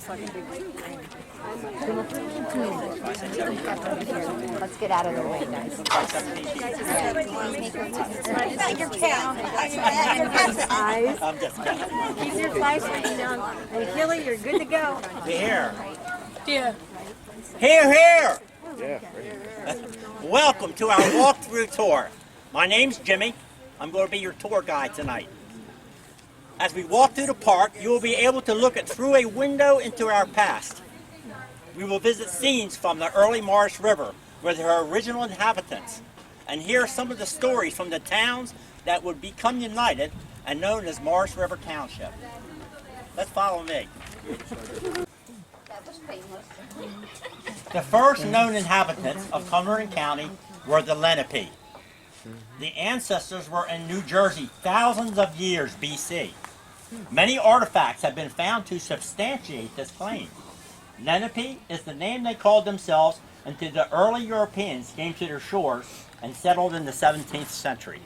looks like a big tree. Let's get out of the way, guys. Keep your flashlight down. Hey, Kelly, you're good to go. Here. Yeah. Here. Yeah. Welcome to our walkthrough tour. My name's Jimmy. I'm going to be your tour guide tonight. As we walk through the park, you will be able to look through a window into our past. We will visit scenes from the early Maurice River, where there are original inhabitants, and hear some of the stories from the towns that would become united and known as Maurice River Township. Let's follow me. The first known inhabitants of Cumberland County were the Lenape. The ancestors were in New Jersey thousands of years BC. Many artifacts have been found to substantiate this claim. Lenape is the name they called themselves until the early Europeans came to their shores and settled in the 17th century.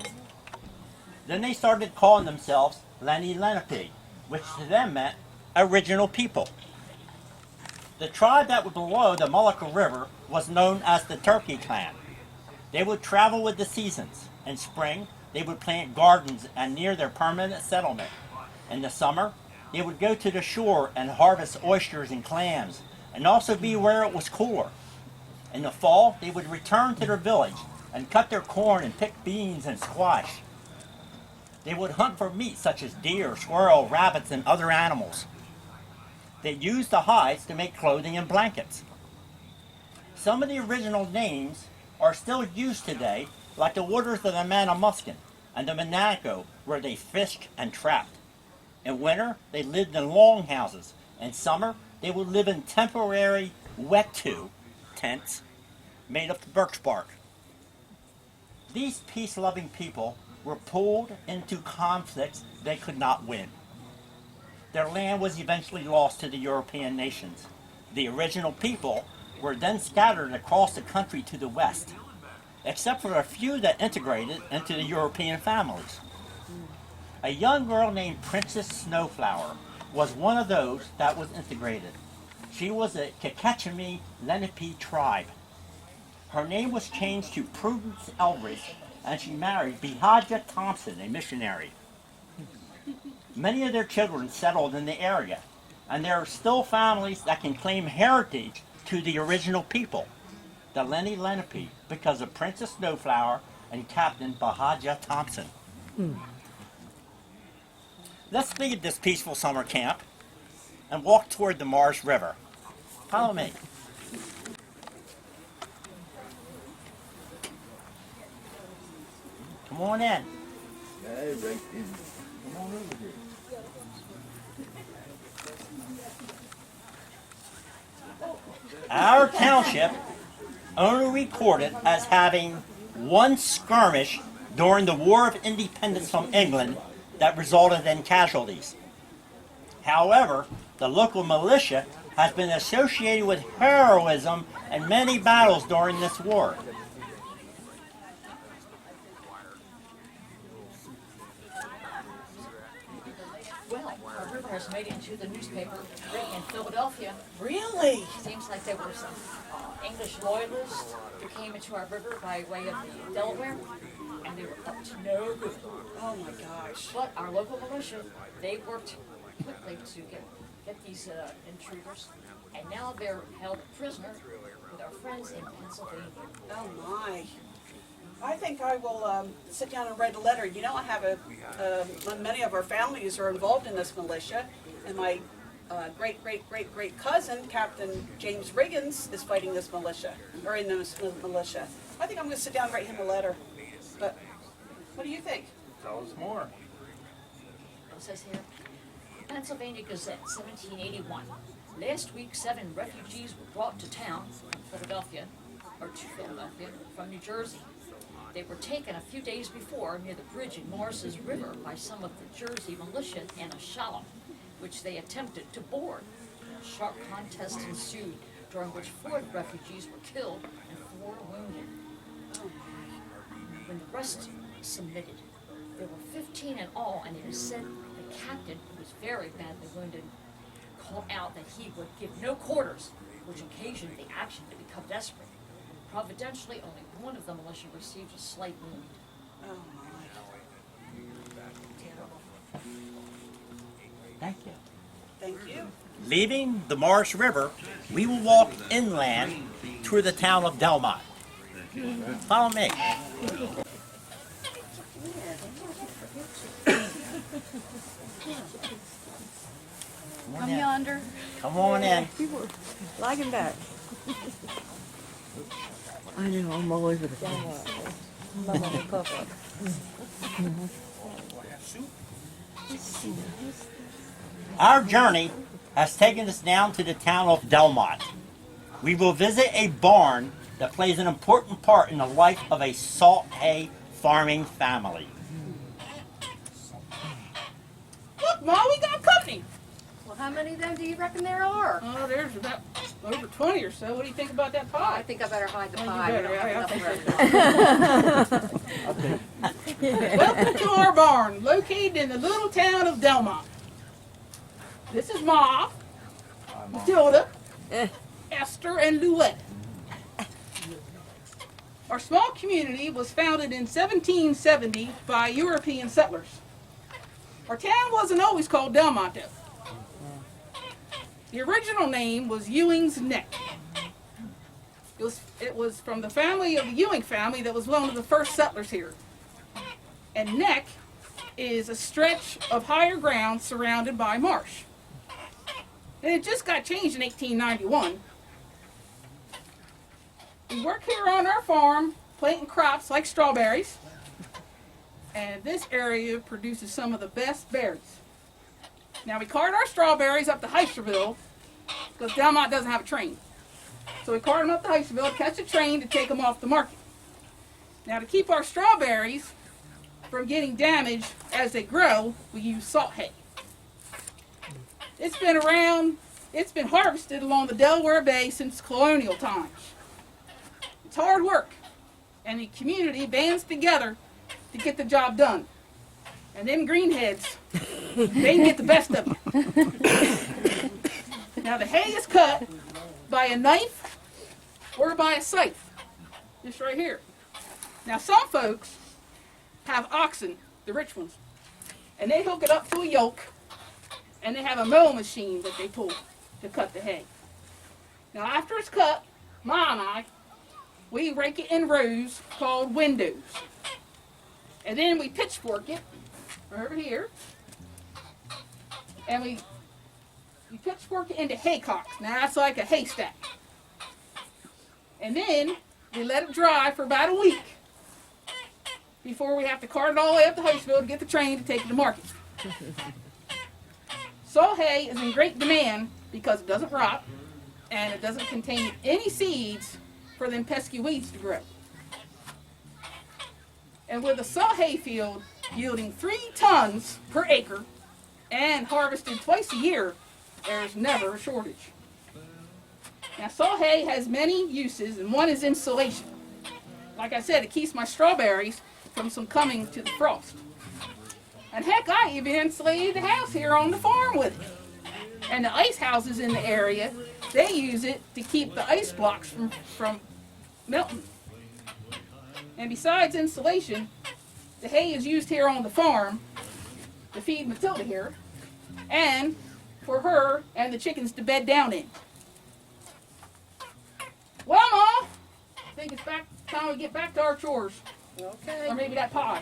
Then they started calling themselves Lenape, which to them meant original people. The tribe that was below the Mullica River was known as the Turkey Clan. They would travel with the seasons. In spring, they would plant gardens and near their permanent settlement. In the summer, they would go to the shore and harvest oysters and clams, and also be where it was cooler. In the fall, they would return to their village and cut their corn and pick beans and squash. They would hunt for meat such as deer, squirrel, rabbits, and other animals. They used the hides to make clothing and blankets. Some of the original names are still used today, like the waters of the Manamuskin and the Monaco, where they fished and trapped. In winter, they lived in longhouses. In summer, they would live in temporary wetu tents made of birch bark. These peace-loving people were pulled into conflicts they could not win. Their land was eventually lost to the European nations. The original people were then scattered across the country to the west, except for a few that integrated into the European families. A young girl named Princess Snowflower was one of those that was integrated. She was a Kakechami Lenape tribe. Her name was changed to Prudence Elbridge, and she married Lizzie Thompson, a missionary. Many of their children settled in the area, and there are still families that can claim heritage to the original people, the Lenny Lenape, because of Princess Snowflower and Captain Lizzie Thompson. Let's leave this peaceful summer camp and walk toward the Maurice River. Follow me. Come on in. Hey, right in. Come on over here. Our township only recorded as having one skirmish during the War of Independence from England that resulted in casualties. However, the local militia has been associated with heroism in many battles during this war. Well, our river has made it into the newspaper in Philadelphia. Really? Seems like there were some English loyalists who came into our river by way of the Delaware, and they were up to no good. Oh my gosh. But our local militia, they worked quickly to get these intruders, and now they're held prisoner with our friends in Pennsylvania. Oh my. I think I will sit down and write a letter. You know, I have many of our families are involved in this militia, and my great cousin, Captain James Riggins, is fighting this militia, or in this militia. I think I'm going to sit down and write him a letter. But what do you think? Tell us more. It says here, Pennsylvania Gazette, 1781. Last week, 7 refugees were brought to town from Philadelphia, from New Jersey. They were taken a few days before near the bridge in Morris's River by some of the Jersey militia in a shallow, which they attempted to board. A sharp contest ensued, during which 4 refugees were killed and 4 wounded. When the rest submitted, there were 15 in all, and it is said the captain, who was very badly wounded, called out that he would give no quarters, which occasioned the action to become desperate. Providentially, only one of the militia received a slight wound. Oh, my. Thank you. Thank you. Leaving the Maurice River, we will walk inland through the town of Delmont. Follow me. Come yonder. Come on in. Lagging back. I know, I'm all over the place. Our journey has taken us down to the town of Delmont. We will visit a barn that plays an important part in the life of a salt hay farming family. Look, Ma, we got company. Well, how many of them do you reckon there are? Oh, there's about over 20 or so. What do you think about that I pie? think I better hide the Well, you pie. We better. don't have I enough appreciate room. Welcome to our barn, located in the little town of Delmont. This is Ma, Matilda, Esther, and Louette. Our small community was founded in 1770 by European settlers. Our town wasn't always called Delmont, though. The original name was Ewing's Neck. It was from the family of the Ewing family that was one of the first settlers here. And Neck is a stretch of higher ground surrounded by marsh. And it just got changed in 1891. We work here on our farm, planting crops like strawberries. And this area produces some of the best berries. Now we cart our strawberries up to Heislerville because Delmont doesn't have a train. So we cart them up to Heislerville, catch a train to take them off the market. Now to keep our strawberries from getting damaged as they grow, we use salt hay. It's been harvested along the Delaware Bay since colonial times. It's hard work, and the community bands together to get the job done. And them greenheads, they can get the best of it. Now the hay is cut by a knife or by a scythe, just right here. Now some folks have oxen, the rich ones, and they hook it up to a yoke, and they have a mowing machine that they pull to cut the hay. Now after it's cut, Ma and I, we rake it in rows called windows. And then we pitchfork it over here. And we pitchfork it into haycocks. Now that's like a haystack. And then we let it dry for about a week before we have to cart it all the way up to Heislerville to get the train to take it to market. Salt hay is in great demand because it doesn't rot and it doesn't contain any seeds for them pesky weeds to grow. And with a salt hay field yielding 3 tons per acre and harvested twice a year, there's never a shortage. Now salt hay has many uses, and one is insulation. Like I said, it keeps my strawberries from succumbing to the frost. And heck, I even insulated the house here on the farm with it. And the ice houses in the area, they use it to keep the ice blocks from melting. And besides insulation, the hay is used here on the farm to feed Matilda here, and for her and the chickens to bed down in. Well, Ma, I think it's time we get back to our chores. Okay. Or maybe that pie.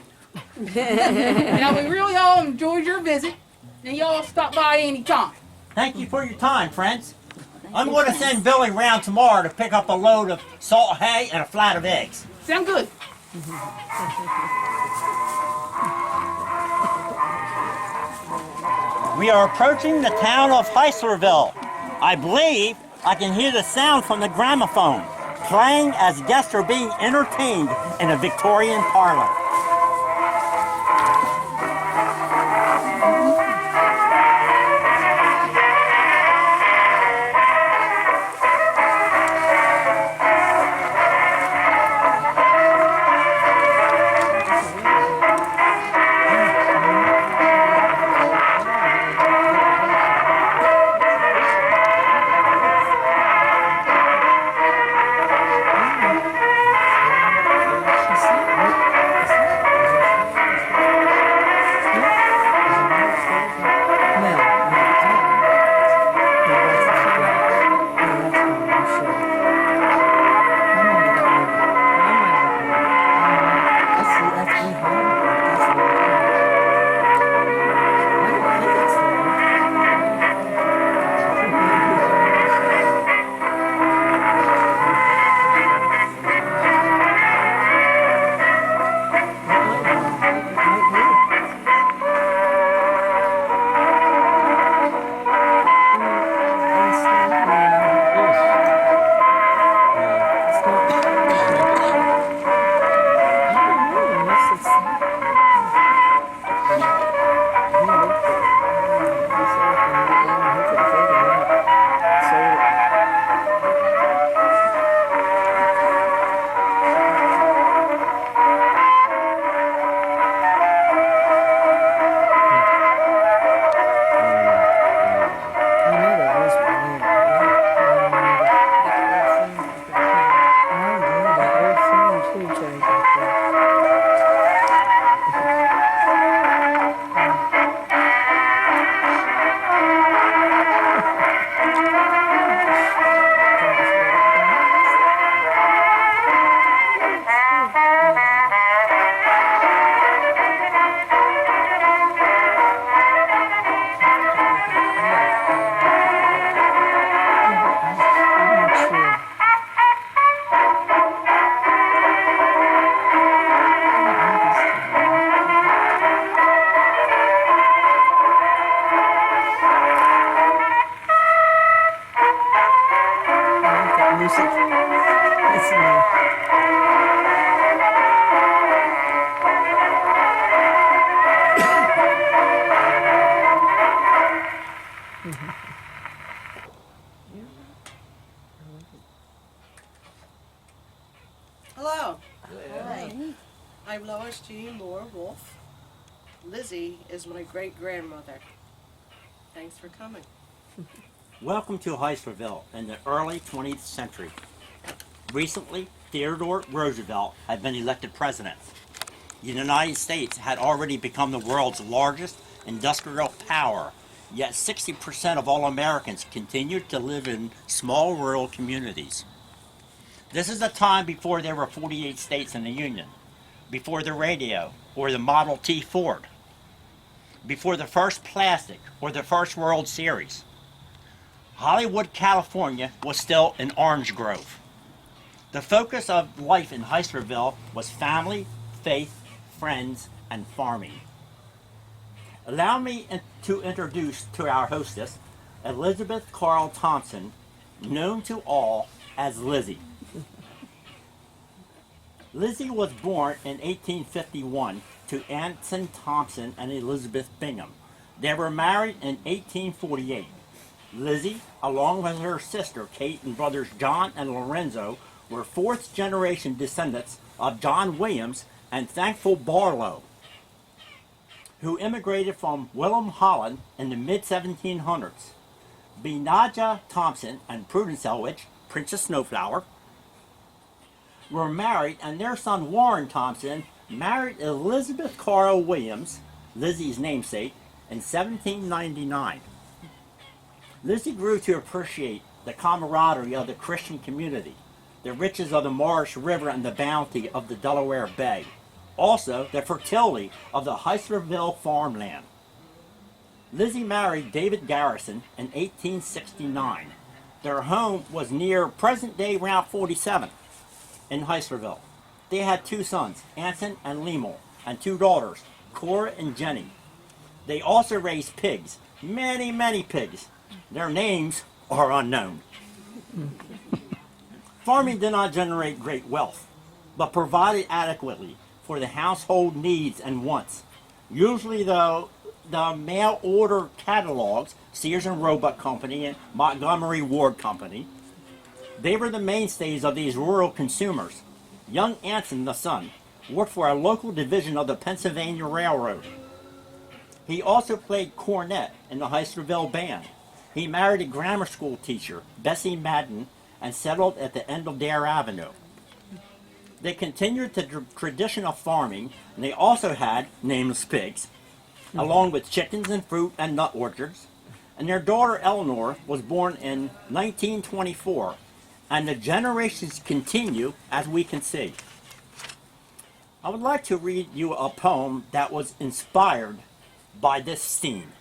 Now, we really all enjoyed your visit, and y'all stop by any time. Thank you for your time, friends. I'm going to send Billy round tomorrow to pick up a load of salt hay and a flat of eggs. Sound good? We are approaching the town of Heislerville. I believe I can hear the sound from the gramophone, playing as guests are being entertained in a Victorian parlor. Hello. Hi. I'm Lois Jean Moore Wolf. Lizzie is my great-grandmother. Thanks for coming. Welcome to Heislerville in the early 20th century. Recently, Theodore Roosevelt had been elected president. The United States had already become the world's largest industrial power, yet 60% of all Americans continued to live in small rural communities. This is a time before there were 48 states in the Union, before the radio or the Model T Ford, before the first plastic or the first World Series. Hollywood, California was still an orange grove. The focus of life in Heislerville was family, faith, friends, and farming. Allow me to introduce to our hostess, Elizabeth Carl Thompson, known to all as Lizzie. Lizzie was born in 1851 to Anson Thompson and Elizabeth Bingham. They were married in 1848. Lizzie, along with her sister Kate and brothers John and Lorenzo, were fourth-generation descendants of John Williams and Thankful Barlow, who immigrated from Willem, Holland in the mid-1700s. Benaja Thompson and Prudence Elwich, Princess Snowflower, were married, and their son Warren Thompson married Elizabeth Carl Williams, Lizzie's namesake, in 1799. Lizzie grew to appreciate the camaraderie of the Christian community, the riches of the Morris River and the bounty of the Delaware Bay, also the fertility of the Heislerville farmland. Lizzie married David Garrison in 1869. Their home was near present-day Route 47 in Heislerville. They had two sons, Anson and Lemel, and two daughters, Cora and Jenny. They also raised pigs, many, many pigs. Their names are unknown. Farming did not generate great wealth, but provided adequately for the household needs and wants. Usually, though, the mail order catalogs, Sears and Roebuck Company and Montgomery Ward Company, they were the mainstays of these rural consumers. Young Anson, the son, worked for a local division of the Pennsylvania Railroad. He also played cornet in the Heislerville band. He married a grammar school teacher, Bessie Madden, and settled at the end of Dare Avenue. They continued the tradition of farming, and they also had nameless pigs, along with chickens and fruit and nut orchards. And their daughter Eleanor was born in 1924, and the generations continue as we can see. I would like to read you a poem that was inspired by this scene.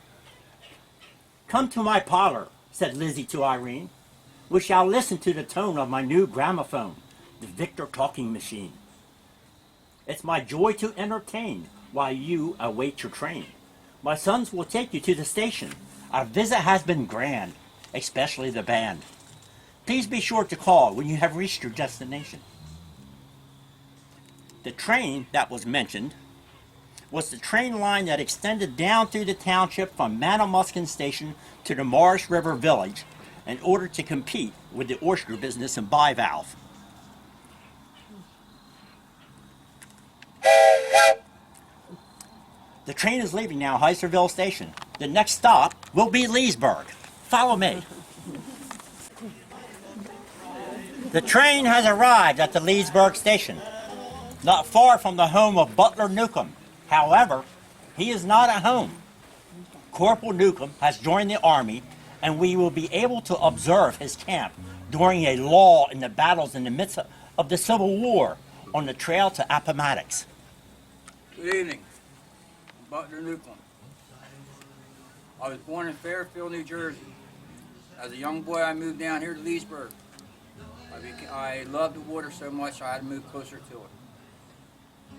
"Come to my parlor," said Lizzie to Irene. "We shall listen to the tone of my new gramophone, the Victor talking machine. It's my joy to entertain while you await your train. My sons will take you to the station. Our visit has been grand, especially the band. Please be sure to call when you have reached your destination." The train that was mentioned was the train line that extended down through the township from Manamuskin Station to the Morris River Village in order to compete with the oyster business in Bivalve. The train is leaving now, Heislerville Station. The next stop will be Leesburg. Follow me. The train has arrived at the Leesburg Station, not far from the home of Butler Newcomb. However, he is not at home. Corporal Newcomb has joined the Army, and we will be able to observe his camp during a lull in the battles in the midst of the Civil War on the trail to Appomattox. Good evening. I'm Butler Newcomb. I was born in Fairfield, New Jersey. As a young boy, I moved down here to Leesburg. I loved the water so much I had to move closer to it.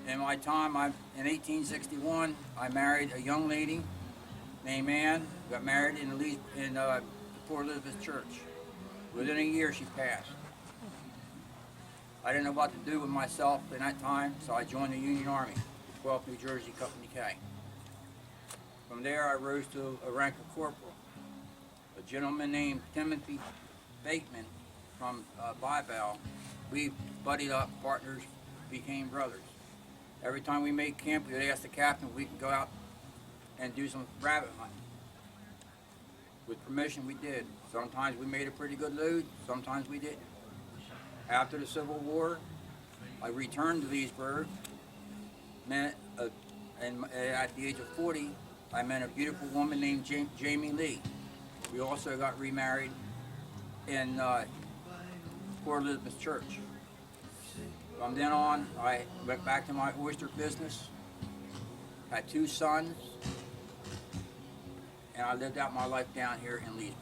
In my time, in 1861, I married a young lady named Ann. Got married in Port Elizabeth Church. Within a year, she passed. I didn't know what to do with myself in that time, so I joined the Union Army, 12th New Jersey Company K. From there, I rose to a rank of corporal. A gentleman named Timothy Bateman from Bival, we buddied up, partners, became brothers. Every time we made camp, we would ask the captain if we could go out and do some rabbit hunting. With permission, we did. Sometimes we made a pretty good load, sometimes we didn't. After the Civil War, I returned to Leesburg, and at the age of 40, I met a beautiful woman named Jamie Lee. We also got remarried in Port Elizabeth Church. From then on, I went back to my oyster business, had 2 sons, and I lived out my life down here in Leesburg.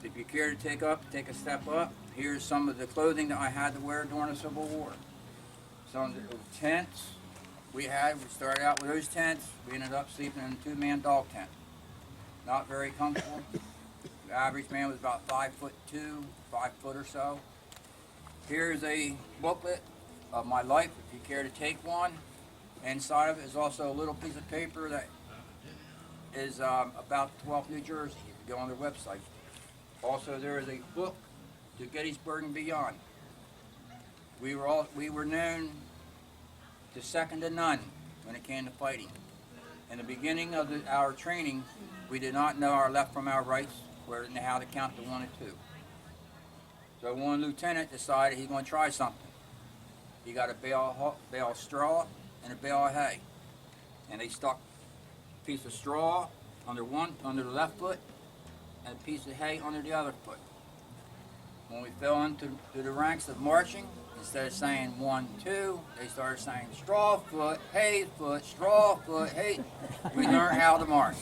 If you care to take a step up, here's some of the clothing that I had to wear during the Civil War. Some of the tents we started out with those tents. We ended up sleeping in a 2-man dog tent. Not very comfortable. The average man was about 5'2", 5 foot or so. Here's a booklet of my life, if you care to take one. Inside of it is also a little piece of paper that is about 12 New Jersey. You go on their website. Also, there is a book to Gettysburg and beyond. We were known to second to none when it came to fighting. In the beginning of our training, we did not know our left from our rights, or didn't know how to count to 1 and 2. So one lieutenant decided he's going to try something. He got a bale of straw and a bale of hay, and they stuck a piece of straw under the left foot and a piece of hay under the other foot. When we fell into the ranks of marching, instead of saying 1, 2, they started saying straw foot, hay foot, straw foot, hay. We learned how to march.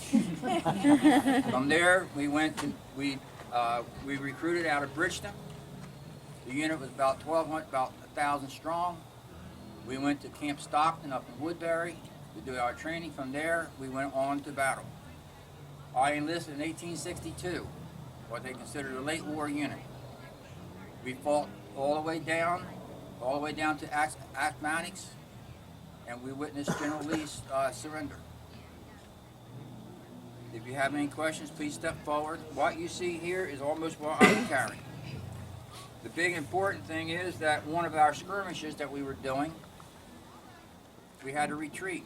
From there, we recruited out of Bridgeton. The unit was about 1,000 strong. We went to Camp Stockton up in Woodbury to do our training. From there, we went on to battle. I enlisted in 1862, what they considered a late war unit. We fought all the way down to Appomattox, and we witnessed General Lee's surrender. If you have any questions, please step forward. What you see here is almost what I was carrying. The big important thing is that one of our skirmishes that we were doing, we had to retreat.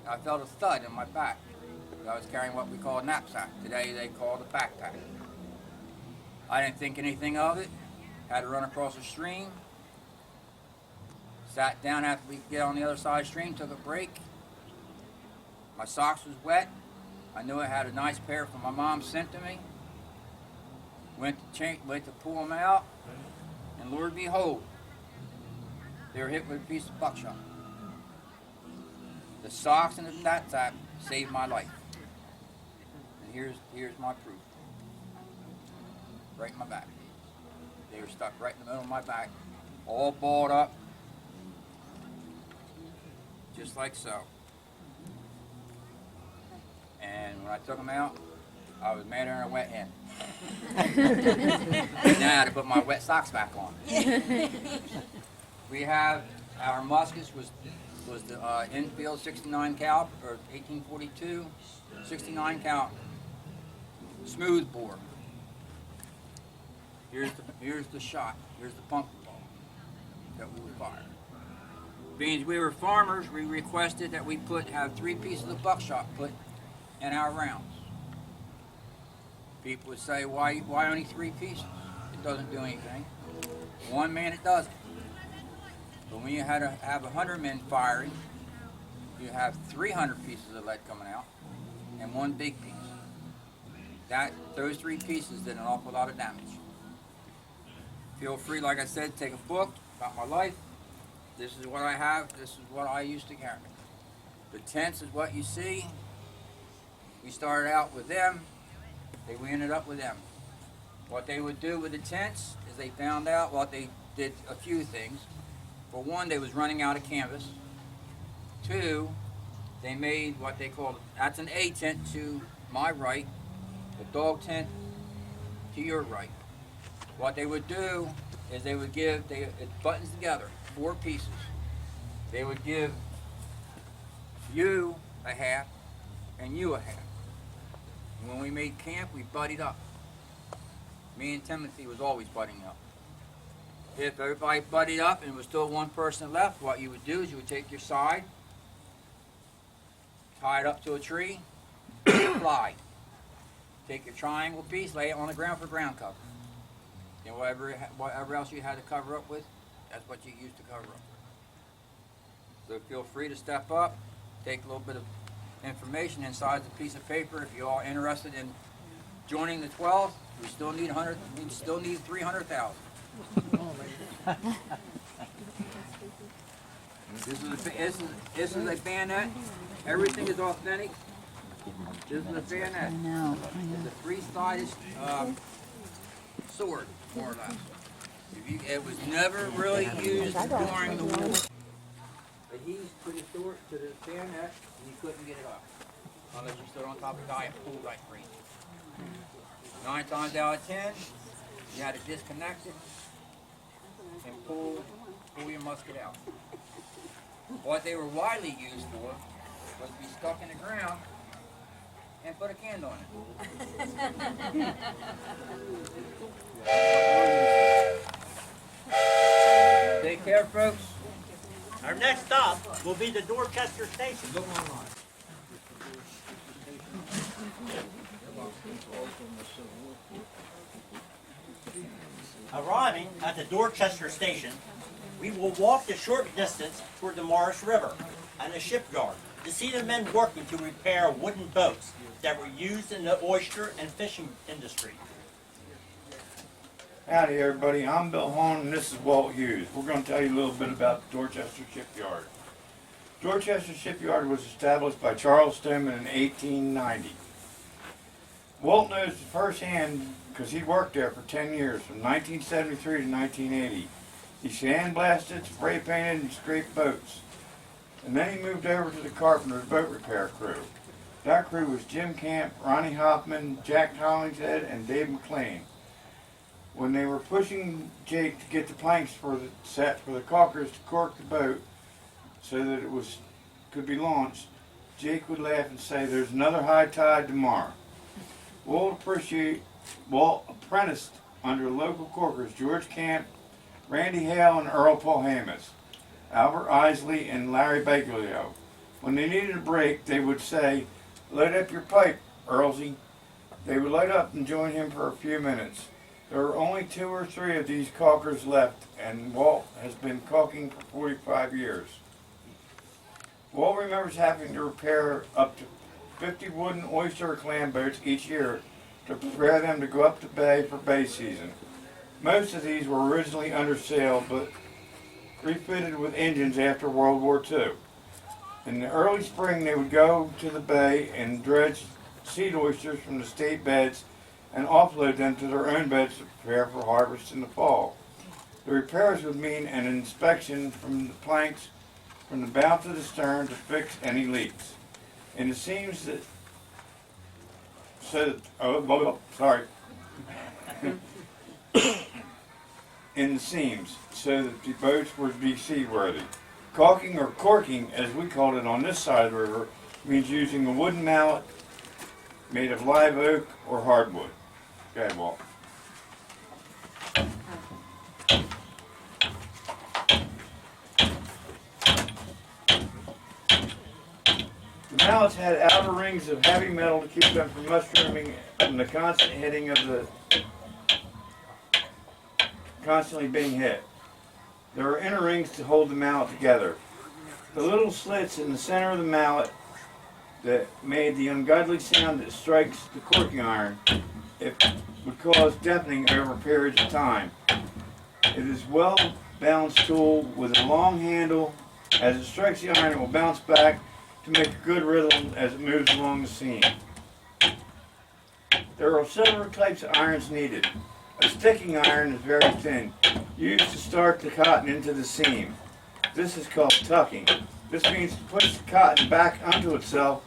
I felt a thud in my back. I was carrying what we call a knapsack. Today they call it a backpack. I didn't think anything of it. Had to run across a stream. Sat down after we could get on the other side of the stream, took a break. My socks was wet. I knew I had a nice pair from my mom sent to me. Went to pull them out, and Lord behold, they were hit with a piece of buckshot. The socks and the knapsack saved my life. And here's my proof. Right in my back. They were stuck right in the middle of my back, all balled up, just like so. And when I took them out, I was madder than a wet hen. Now I had to put my wet socks back on. We have our muskets was the Enfield 69 caliber, or 1842, 69 caliber, smooth bore. Here's the shot. Here's the pumpkin ball that we would fire. Being we were farmers, we requested that we have 3 pieces of buckshot put in our rounds. People would say, why only 3 pieces? It doesn't do anything. 1 man, it doesn't. But when you had to have 100 men firing, you have 300 pieces of lead coming out and 1 big piece. Those 3 pieces did an awful lot of damage. Feel free, like I said, take a book about my life. This is what I have. This is what I used to carry. The tents is what you see. We started out with them. We ended up with them. What they would do with the tents is they found out they did a few things. For one, they was running out of canvas. 2, they made what they called, that's an A tent to my right, the dog tent to your right. What they would do is it buttons together, 4 pieces. They would give you a half and you a half. And when we made camp, we buddied up. Me and Timothy was always buddying up. If everybody buddied up and was still one person left, what you would do is you would take your side, tie it up to a tree, fly. Take your triangle piece, lay it on the ground for ground cover. And whatever else you had to cover up with, that's what you used to cover up with. So feel free to step up, take a little bit of information inside the piece of paper. If you're all interested in joining the 12th, we still need 300,000. This is a bayonet. Everything is authentic. This is a bayonet. It's a three-sided sword, more or less. It was never really used during the war. But he put his sword to the bayonet and you couldn't get it up unless you stood on top of a guy and pulled like crazy. 9 times out of 10, you had to disconnect it and pull your musket out. What they were widely used for was to be stuck in the ground and put a candle on it. Take care, folks. Our next stop will be the Dorchester Station. Arriving at the Dorchester Station, we will walk the short distance toward the Maurice River and the shipyard to see the men working to repair wooden boats that were used in the oyster and fishing industry. Howdy everybody, I'm Bill Hahn and this is Walt Hughes. We're going to tell you a little bit about the Dorchester Shipyard. Dorchester Shipyard was established by Charles Stoneman in 1890. Walt knows firsthand because he worked there for 10 years, from 1973 to 1980. He sandblasted, spray painted, and scraped boats. And then he moved over to the Carpenter's boat repair crew. That crew was Jim Camp, Ronnie Hoffman, Jack Hollingshead, and Dave McLean. When they were pushing Jake to get the planks set for the caulkers to cork the boat so that it could be launched, Jake would laugh and say, "There's another high tide tomorrow." Walt apprenticed under local corkers George Camp, Randy Hale, and Earl Paul Hamas, Albert Isley, and Larry Baglio. When they needed a break, they would say, "Light up your pipe, Earlsy." They would light up and join him for a few minutes. There are only 2 or 3 of these caulkers left, and Walt has been caulking for 45 years. Walt remembers having to repair up to 50 wooden oyster or clam boats each year to prepare them to go up the bay for bay season. Most of these were originally under sail, but refitted with engines after World War II. In the early spring, they would go to the bay and dredge seed oysters from the state beds and offload them to their own beds to prepare for harvest in the fall. The repairs would mean an inspection from the planks from the bow to the stern to fix any leaks. In the seams that in the seams so that the boats would be seaworthy. Caulking, or corking as we called it on this side of the river, means using a wooden mallet made of live oak or hardwood. Go ahead, Walt. The mallets had outer rings of heavy metal to keep them from mushrooming from the constant hitting of the constantly being hit. There are inner rings to hold the mallet together. The little slits in the center of the mallet that made the ungodly sound that strikes the corking iron, it would cause deafening over periods of time. It is a well-balanced tool with a long handle. As it strikes the iron, it will bounce back to make a good rhythm as it moves along the seam. There are several types of irons needed. A sticking iron is very thin, used to start the cotton into the seam. This is called tucking. This means to push the cotton back onto itself,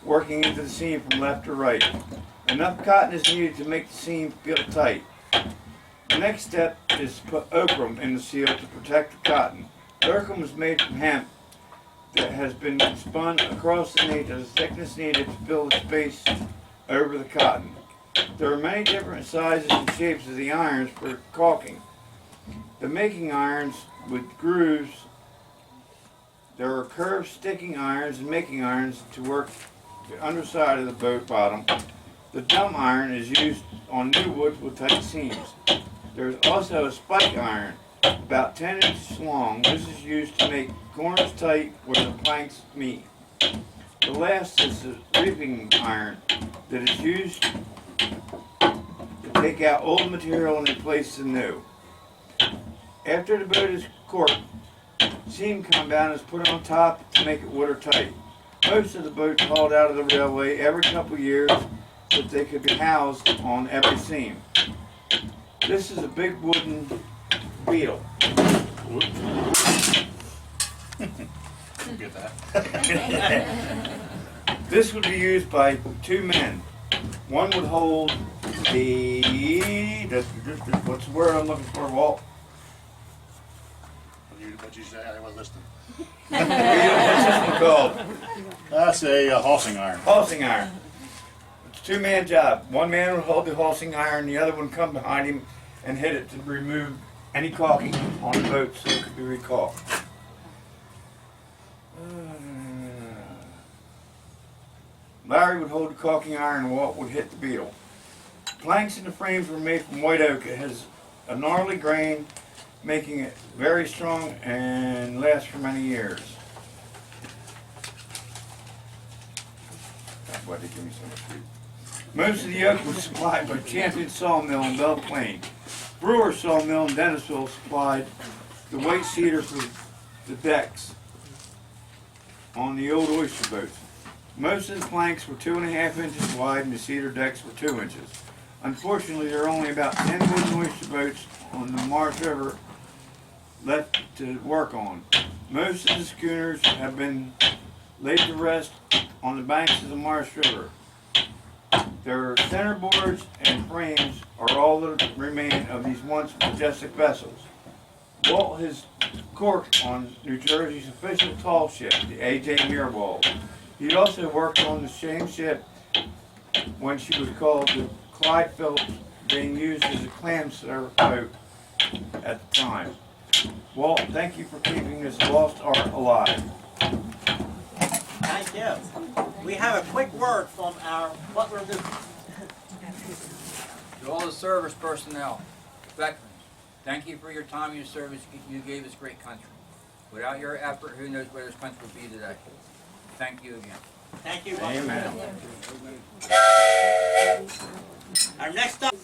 working into the seam from left to right. Enough cotton is needed to make the seam feel tight. The next step is to put oakum in the seal to protect the cotton. Oakum is made from hemp that has been spun across the knee to the thickness needed to fill the space over the cotton. There are many different sizes and shapes of the irons for caulking. The making irons with grooves. There are curved sticking irons and making irons to work the underside of the boat bottom. The dumb iron is used on new wood with tight seams. There is also a spike iron, about 10 inches long. This is used to make corners tight where the planks meet. The last is the reaping iron that is used to take out old material and replace the new. After the boat is corked, seam compound is put on top to make it watertight. Most of the boats hauled out of the railway every couple of years so that they could be housed on every seam. This is a big wooden beetle. Get that. This would be used by two men. One would hold what's the word I'm looking for, Walt? What'd you say? I wasn't listening. What's this one called? That's a horsing iron. Halsing iron. It's a two-man job. One man would hold the halsing iron, the other one would come behind him and hit it to remove any caulking on the boat so it could be recaulked. Larry would hold the caulking iron and Walt would hit the beetle. Planks in the frames were made from white oak. It has a gnarly grain, making it very strong and lasts for many years. That's why they give me so much food. Most of the oak was supplied by Champion Sawmill in Belle Plaine. Brewer Sawmill in Dennisville supplied the white cedar for the decks on the old oyster boats. Most of the planks were 2.5 inches wide and the cedar decks were 2 inches. Unfortunately, there are only about 10 wooden oyster boats on the Maurice River left to work on. Most of the schooners have been laid to rest on the banks of the Maurice River. Their centerboards and frames are all that remain of these once majestic vessels. Walt has corked on New Jersey's official tall ship, the A.J. Mirabal. He also worked on the same ship when she was called the Clyde Phillips, being used as a clam service boat at the time. Walt, thank you for keeping this lost art alive. Thank you. We have a quick word from our Butler Duke. To all the service personnel, veterans, thank you for your time and your service you gave this great country. Without your effort, who knows where this country would be today. Thank you again. Thank you. Amen. Our next up.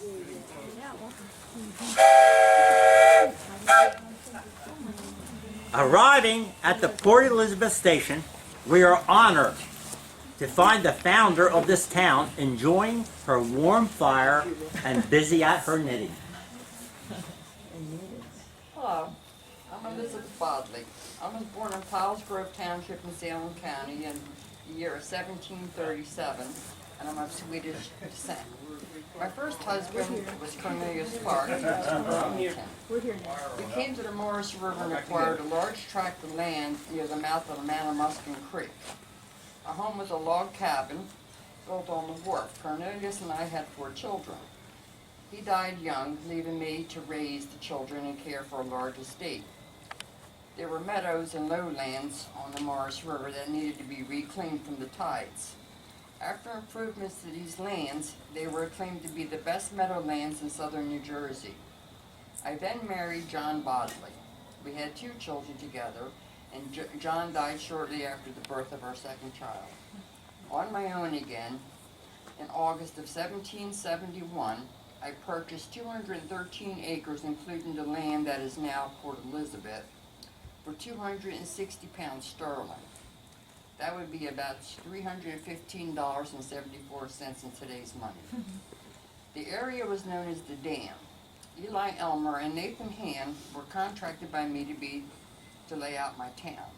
Arriving at the Port Elizabeth station, we are honored to find the founder of this town enjoying her warm fire and busy at her knitting. Hello, I'm Elizabeth Bodley. I was born in Piles Grove Township in Salem County in the year of 1737, and I'm of Swedish descent. My first husband was Cornelius Clark. He was from Burlington. We came to the Maurice River and acquired a large tract of land near the mouth of the Manamuskin Creek. Our home was a log cabin built on the wharf. Cornelius and I had 4 children. He died young, leaving me to raise the children and care for a large estate. There were meadows and lowlands on the Maurice River that needed to be reclaimed from the tides. After improvements to these lands, they were acclaimed to be the best meadowlands in southern New Jersey. I then married John Bodley. We had 2 children together, and John died shortly after the birth of our second child. On my own again, in August of 1771, I purchased 213 acres, including the land that is now Port Elizabeth, for 260 pounds sterling. That would be about $315.74 in today's money. The area was known as the Dam. Eli Elmer and Nathan Hand were contracted by me to lay out my town.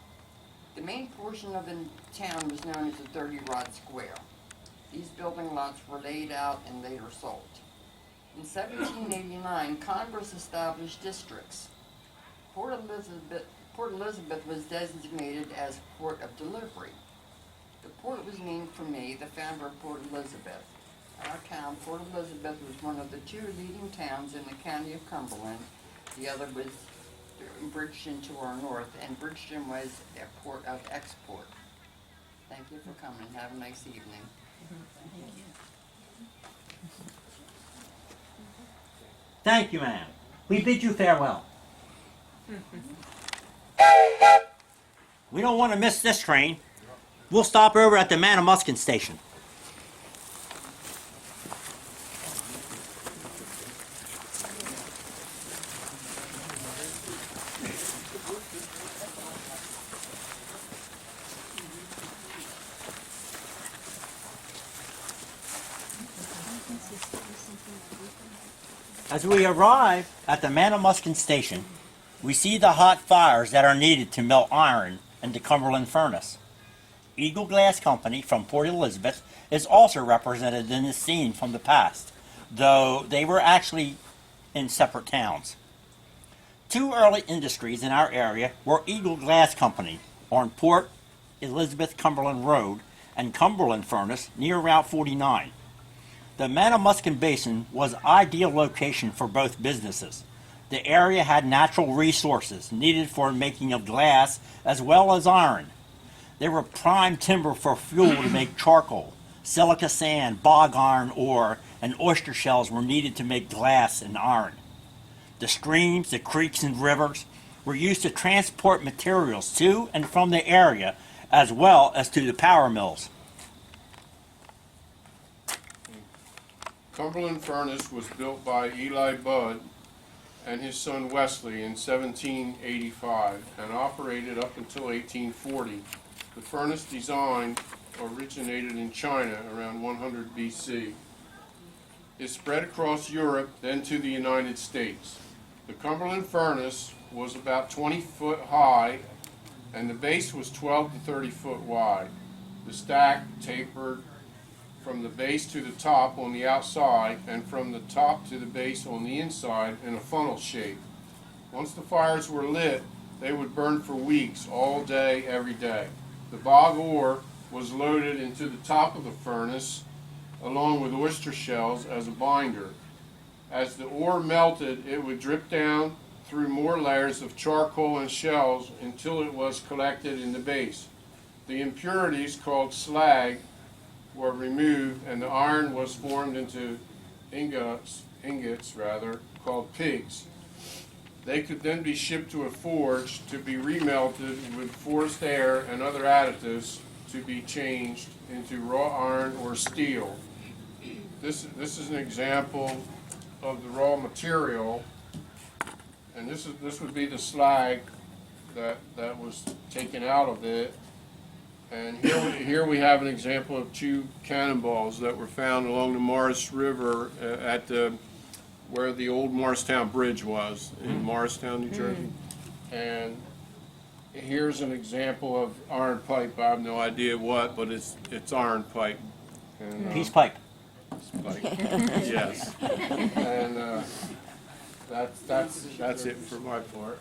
The main portion of the town was known as the 30-rod square. These building lots were laid out and later sold. In 1789, Congress established districts. Port Elizabeth was designated as Port of Delivery. The port was named for me, the founder of Port Elizabeth. Our town, Port Elizabeth, was one of the 2 leading towns in the county of Cumberland. The other was Bridgeton to our north, and Bridgeton was a port of export. Thank you for coming. Have a nice evening. Thank you, ma'am. We bid you farewell. We don't want to miss this train. We'll stop over at the Manamuskin station. As we arrive at the Manamuskin station, we see the hot fires that are needed to melt iron in the Cumberland Furnace. Eagle Glass Company from Port Elizabeth is also represented in the scene from the past, though they were actually in separate towns. Two early industries in our area were Eagle Glass Company on Port Elizabeth Cumberland Road and Cumberland Furnace near Route 49. The Manamuskin Basin was an ideal location for both businesses. The area had natural resources needed for making of glass as well as iron. They were prime timber for fuel to make charcoal. Silica sand, bog iron ore, and oyster shells were needed to make glass and iron. The streams, the creeks, and rivers were used to transport materials to and from the area as well as to the power mills. Cumberland Furnace was built by Eli Budd and his son Wesley in 1785 and operated up until 1840. The furnace design originated in China around 100 BC. It spread across Europe, then to the United States. The Cumberland Furnace was about 20 foot high and the base was 12 to 30 foot wide. The stack tapered from the base to the top on the outside and from the top to the base on the inside in a funnel shape. Once the fires were lit, they would burn for weeks, all day, every day. The bog ore was loaded into the top of the furnace along with oyster shells as a binder. As the ore melted, it would drip down through more layers of charcoal and shells until it was collected in the base. The impurities, called slag, were removed and the iron was formed into ingots called pigs. They could then be shipped to a forge to be remelted with forced air and other additives to be changed into raw iron or steel. This is an example of the raw material, and this would be the slag that was taken out of it. And here we have an example of two cannonballs that were found along the Maurice River at where the old Morristown Bridge was in Morristown, New Jersey. And here's an example of iron pipe. I have no idea what, but it's iron pipe. And, Peace pipe. pipe. Yes. And that's it for my part.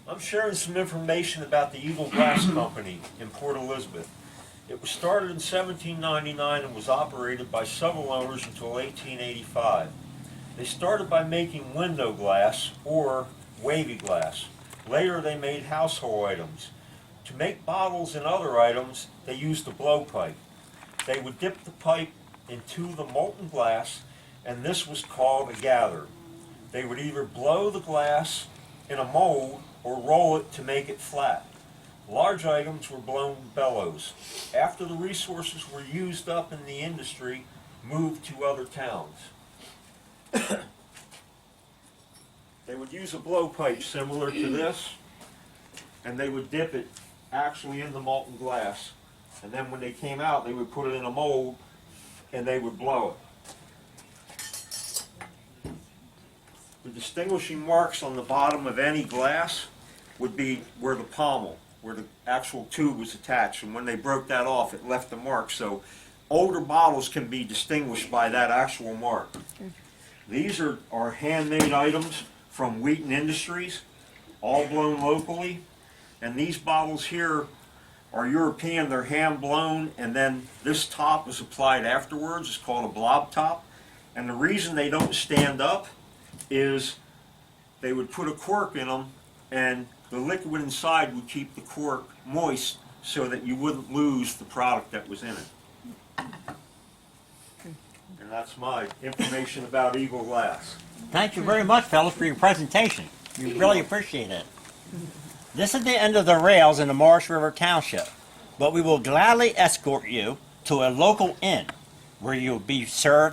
I'm sharing some information about the Eagle Glass Company in Port Elizabeth. It was started in 1799 and was operated by several owners until 1885. They started by making window glass or wavy glass. Later they made household items. To make bottles and other items, they used a blowpipe. They would dip the pipe into the molten glass, and this was called a gather. They would either blow the glass in a mold or roll it to make it flat. Large items were blown bellows. After the resources were used up in the industry, moved to other towns. They would use a blowpipe similar to this, and they would dip it actually in the molten glass. And then when they came out, they would put it in a mold and they would blow it. The distinguishing marks on the bottom of any glass would be where the pommel, where the actual tube was attached, and when they broke that off, it left the mark. So older bottles can be distinguished by that actual mark. These are handmade items from Wheaton Industries, all blown locally, and these bottles here are European. They're hand blown, and then this top is applied afterwards. It's called a blob top, and the reason they don't stand up is they would put a cork in them, and the liquid inside would keep the cork moist so that you wouldn't lose the product that was in it. And that's my information about Eagle Glass. Thank you very much, fellas, for your presentation. We really appreciate it. This is the end of the rails in the Morris River Township, but we will gladly escort you to a local inn where you'll be served